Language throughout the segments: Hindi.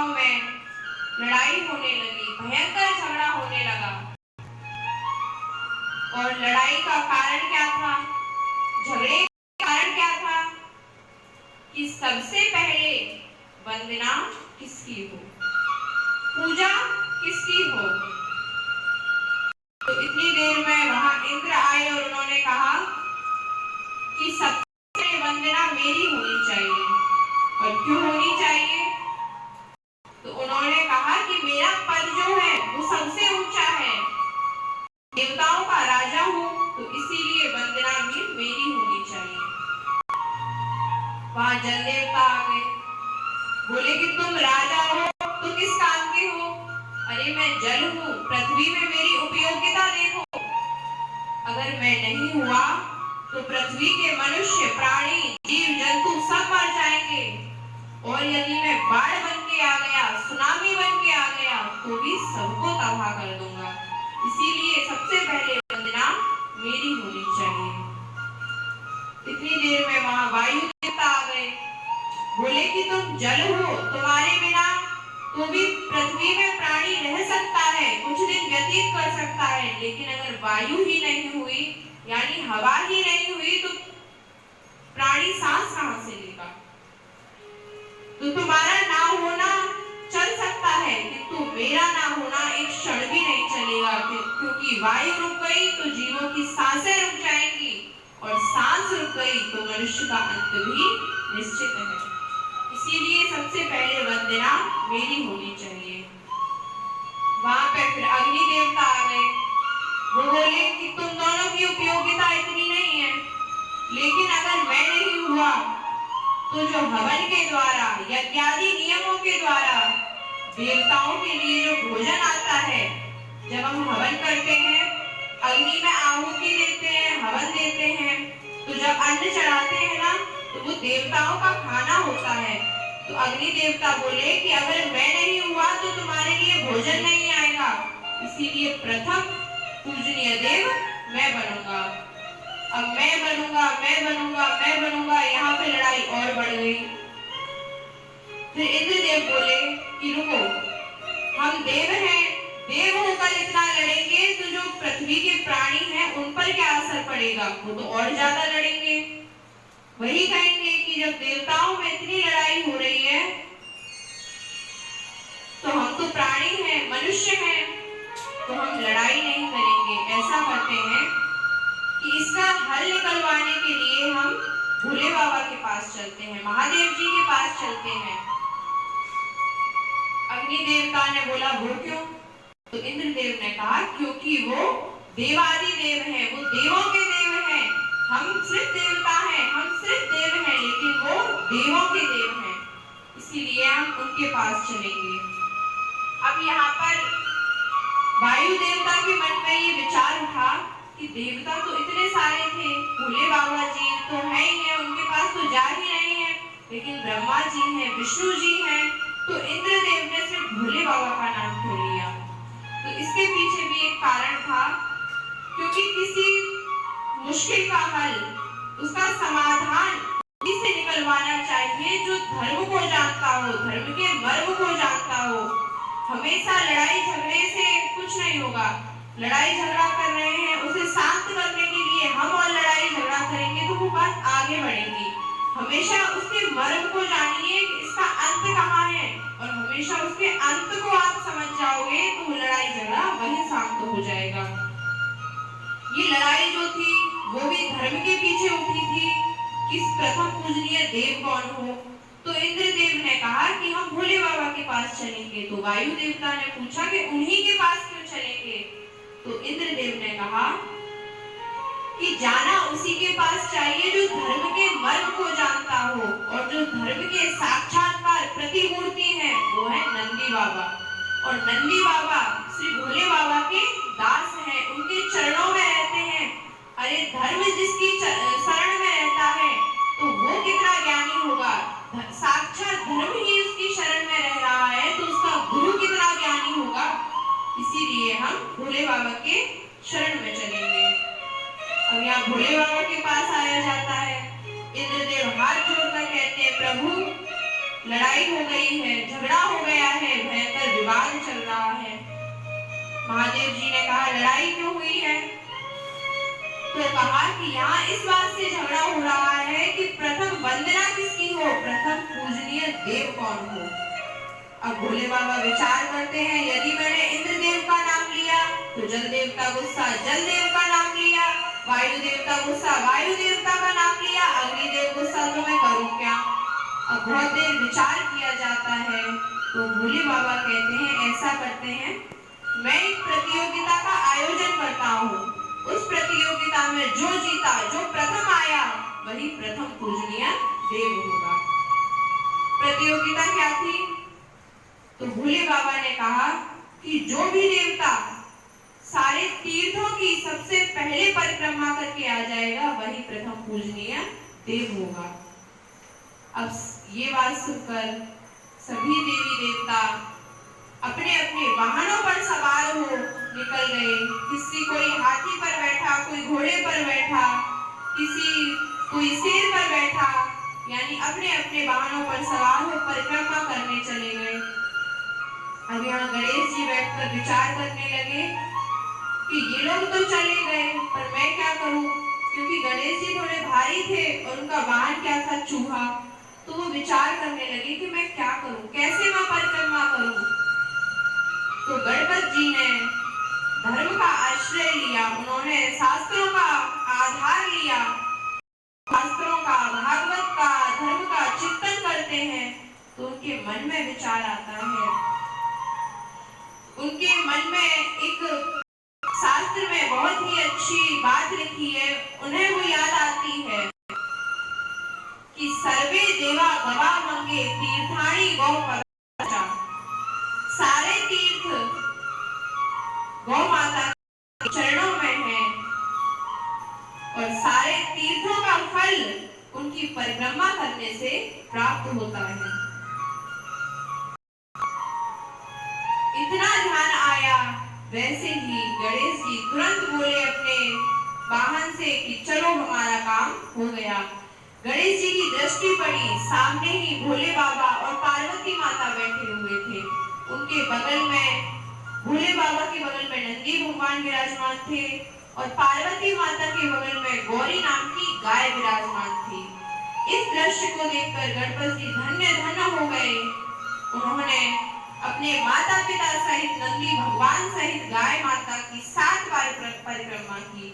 देवताओं में लड़ाई होने लगी, भयंकर झगड़ा होने लगा। और लड़ाई का कारण क्या था, झगड़े का कारण क्या था कि सबसे पहले वंदना किसकी हो, पूजा किसकी हो। तो इतनी देर में वहां इंद्र आए और उन्होंने कहा कि सबसे पहले वंदना मेरी होनी चाहिए। और क्यों होनी चाहिए? तो उन्होंने कहा कि मेरा पद जो है वो सबसे ऊंचा है, देवताओं का राजा हूं, तो इसीलिए वंदना भी मेरी होनी चाहिए। वहां जल देवता आ गए, बोले कि तुम राजा हो तो किस काम के हो? अरे मैं जल हूं, पृथ्वी में मेरी उपयोगिता देखो। अगर मैं नहीं हुआ तो पृथ्वी के मनुष्य, प्राणी, जीव जंतु सब मर जाएंगे। और यदि मैं बाढ़ बन के आ गया, सुनामी बन के आ गया, तो भी सबको तबाह कर दूंगा। इसीलिए सबसे पहले वंदना मेरी होनी चाहिए। इतनी देर में वहां वायु देवता आ गए, बोले कि तुम जल हो, तुम्हारे बिना तो भी पृथ्वी में प्राणी रह सकता है, कुछ दिन व्यतीत कर सकता है, लेकिन अगर वायु ही नहीं हुई, यानी हवा ही नहीं हुई, तो प्राणी सांस कहां से लेगा? तो तुम्हारा ना होना चल सकता है, किंतु मेरा ना होना एक क्षण भी नहीं चलेगा, क्योंकि वायु रुक गई तो जीवों की सांसें रुक जाएंगी, और सांस रुक गई तो मनुष्य का अंत भी निश्चित है। इसीलिए सबसे पहले वंदना मेरी होनी चाहिए। वहां पे फिर अग्नि देवता आ गए, वो बोले कि तुम दोनों की उपयोगिता इतनी नहीं है, लेकिन अगर मैं नहीं हुआ तो जो हवन के द्वारा, यज्ञादि नियमों के द्वारा देवताओं के लिए जो भोजन आता है, जब हम हवन करते हैं, अग्नि में आहुति देते हैं, हवन देते हैं, तो जब अन्न चढ़ाते हैं ना, तो वो देवताओं का खाना होता है। तो अग्नि देवता बोले कि अगर मैं नहीं हुआ तो तुम्हारे लिए भोजन नहीं आएगा, इसीलिए प्रथम पूजनीय देव मैं बनूंगा। अब मैं बनूंगा, मैं बनूंगा, मैं बनूंगा, यहाँ पे लड़ाई और बढ़ गई। फिर इंद्रदेव बोले कि रुको, हम देव हैं, देव होकर इतना लड़ेंगे तो जो पृथ्वी के प्राणी हैं उन पर क्या असर पड़ेगा, वो तो और ज्यादा लड़ेंगे। वही कहेंगे कि जब देवताओं में इतनी लड़ाई हो रही है, तो हम तो प्राणी हैं, मनुष्य हैं, तो हम लड़ाई नहीं करेंगे। ऐसा करते हैं कि इसका हल निकलवाने के लिए हम भोले बाबा के पास चलते हैं, महादेव जी के पास चलते हैं। अग्नि देवता ने बोला वो क्यों? तो इंद्रदेव ने कहा क्योंकि वो देवादि देव हैं, वो देवों के देव हैं। हम सिर्फ देवता हैं, हम सिर्फ देव हैं, लेकिन वो देवों के देव हैं, इसीलिए हम उनके पास चलेंगे। अब यहाँ पर वायु देवता के मन में ये विचार उठा कि देवता तो इतने सारे थे, भोले बाबा जी तो है ही है, उनके पास तो जा ही नहीं है, लेकिन ब्रह्मा जी हैं, विष्णु जी हैं, तो इंद्रदेव ने सिर्फ भोले बाबा का नाम क्यों लिया? तो इसके पीछे भी एक कारण था, क्योंकि किसी मुश्किल का हल, उसका समाधान उसी से निकलवाना चाहिए जो धर्म को जानता हो, धर्म के मर्म को जानता हो। हमेशा लड़ाई झगड़े से कुछ नहीं होगा। लड़ाई झगड़ा कर रहे हैं, उसे शांत करने के लिए हम और लड़ाई झगड़ा करेंगे तो वो बात आगे बढ़ेगी। हमेशा उसके मर्म को जानिए कि इसका अंत कहाँ है, और हमेशा उसके अंत को आप समझ जाओगे तो वो लड़ाई झगड़ा वहीं शांत हो जाएगा। ये लड़ाई जो थी वो भी धर्म के पीछे उठी थी कि प्रथम पूजनीय देव कौन हो। तो इंद्रदेव ने कहा कि हम भोले बाबा के पास चलेंगे। तो वायु देवता ने पूछा कि उन्हीं के पास क्यों चलेंगे? तो इंद्रदेव ने कहा कि जाना उसी के पास चाहिए जो धर्म के मर्म को जानता हो, और जो धर्म के साक्षात्कार प्रतिमूर्ति हैं वो है नंदी बाबा। और नंदी बाबा श्री भोले बाबा के दास हैं, उनके चरणों में रहते हैं। अरे धर्म जिसकी शरण में रहता है तो वो कितना ज्ञानी होगा। साक्षात धर्म ही उसकी शरण में रह रहा है तो उसका गुरु कितना ज्ञानी होगा। इसीलिए हम भोले बाबा के शरण में चलेंगे। अब यहाँ भोले बाबा के पास आया जाता है। इंद्रदेव हाथ जोड़कर कहते हैं प्रभु लड़ाई हो गई है, झगड़ा हो गया महादेव जी ने कहा लड़ाई क्यों हुई है? तो कहा कि यहाँ इस बात से झगड़ा हो रहा है कि प्रथम वंदना किसकी हो, प्रथम पूजनीय देव कौन हो। अब भोले बाबा विचार करते हैं, यदि मैंने इंद्र देव का नाम लिया तो जल देव का गुस्सा, जल देव का नाम लिया, वायु देव का गुस्सा, वायु देवता का नाम लिया, अग्नि देव गुस्सा, तो मैं करूं क्या? अब बहुत देर विचार किया जाता है तो भोले बाबा कहते हैं ऐसा करते हैं, मैं एक प्रतियोगिता का आयोजन करता हूँ, उस प्रतियोगिता में जो जीता, जो प्रथम आया, वही प्रथम पूजनीय देव होगा। प्रतियोगिता क्या थी? तो भोले बाबा ने कहा कि जो भी देवता सारे तीर्थों की सबसे पहले परिक्रमा करके आ जाएगा, वही प्रथम पूजनीय देव होगा। अब ये बात सुनकर सभी देवी देवता अपने अपने वाहनों पर सवार हो निकल गए। किसी कोई हाथी पर बैठा, कोई घोड़े पर बैठा, कोई शेर पर बैठा, यानी अपने अपने वाहनों पर सवार हो परिक्रमा करने चले गए। अब यहाँ गणेश जी बैठकर विचार करने लगे कि ये लोग तो चले गए, पर मैं क्या करूं? क्योंकि गणेश जी थोड़े भारी थे और उनका वाहन क्या था, चूहा। तो वो विचार करने लगे कि मैं क्या करूं, कैसे मैं परिक्रमा करूं। तो गणपत जी ने धर्म का आश्रय लिया, उन्होंने शास्त्रों का आधार लिया, शास्त्रों का, भागवत का, धर्म का चिंतन करते हैं तो उनके मन में विचार आता है। उनके मन में एक शास्त्र में बहुत ही अच्छी बात लिखी है, उन्हें वो याद आती है कि सर्वे देवा गवामंगे तीर्थाणि गौ पदचा। सारे तीर्थ गौ माता के चरणों में है और सारे तीर्थों का फल उनकी परिक्रमा करने से प्राप्त होता है। इतना ध्यान आया, वैसे ही गणेश जी तुरंत बोले अपने वाहन से कि चलो हमारा काम हो गया। गणेश जी की दृष्टि पड़ी, सामने ही भोले बाबा और पार्वती माता बैठे हुए थे। उनके बगल में, भोले बाबा के बगल में नंदी भगवान विराजमान थे और पार्वती माता के बगल में गौरी नाम की गाय विराजमान थी। इस दृश्य को देखकर गणपत जी धन्य धन्य हो गए। उन्होंने अपने माता पिता सहित, नंदी भगवान सहित गाय माता की 7 बार परिक्रमा की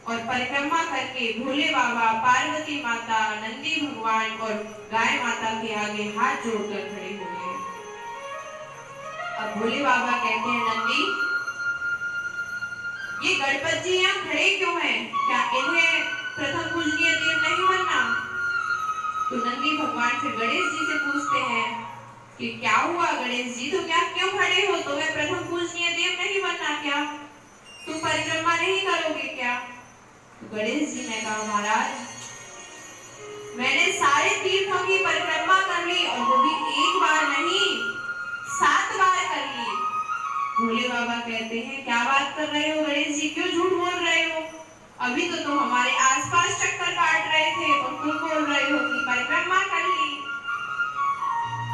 और परिक्रमा करके भोले बाबा, पार्वती माता, नंदी भगवान और गाय माता के आगे हाथ जोड़कर खड़े हो गए। अब भोले बाबा कहते हैं, नंदी ये गणपत जी यहाँ खड़े क्यों हैं? क्या इन्हें प्रथम पूजनीय देव नहीं बनना? तो नंदी भगवान फिर गणेश जी से पूछते हैं कि क्या हुआ गणेश जी, तुम यहाँ क्यों खड़े हो? तुम्हें प्रथम पूजनीय देव नहीं बनना क्या? तुम परिक्रमा नहीं करोगे क्या? गणेश जी ने कहा, महाराज मैंने सारे तीर्थों की परिक्रमा कर ली और वो भी एक बार नहीं 7 बार कर ली। भोले बाबा कहते हैं, क्या बात कर रहे हो गणेश जी, क्यों झूठ बोल रहे हो? अभी तो तुम हमारे आसपास चक्कर काट रहे थे और तुम बोल रहे हो कि परिक्रमा कर ली।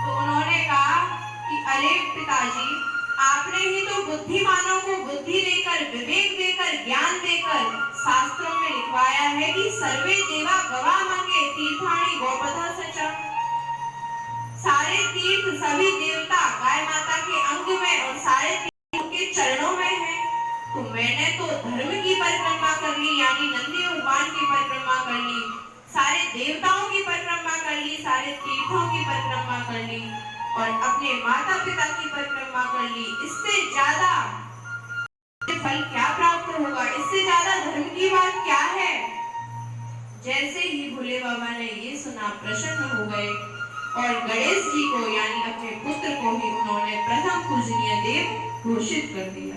तो उन्होंने कहा कि अरे पिताजी, आपने ही तो बुद्धिमानों को बुद्धि देकर, विवेक देकर, ज्ञान देकर शास्त्रों में लिखवाया है कि सर्वे देवा गवामंगे तीर्थाणि गौपदा सचा। सारे तीर्थ, सभी देवता गाय माता के अंग में और सारे तीर्थ के चरणों में है। तो मैंने तो धर्म की परिक्रमा कर ली, यानी नंदी भगवान की परिक्रमा कर ली, सारे देवताओं की परिक्रमा कर ली, सारे तीर्थों की परिक्रमा कर ली और अपने माता पिता की परिक्रमा कर ली। इससे ज्यादा फल क्या प्राप्त होगा? इससे ज्यादा धर्म की बात क्या है? जैसे ही भोले बाबा ने ये सुना, प्रसन्न हो गए और गणेश जी को, यानी अपने पुत्र को ही उन्होंने प्रथम पूजनीय देव घोषित कर दिया।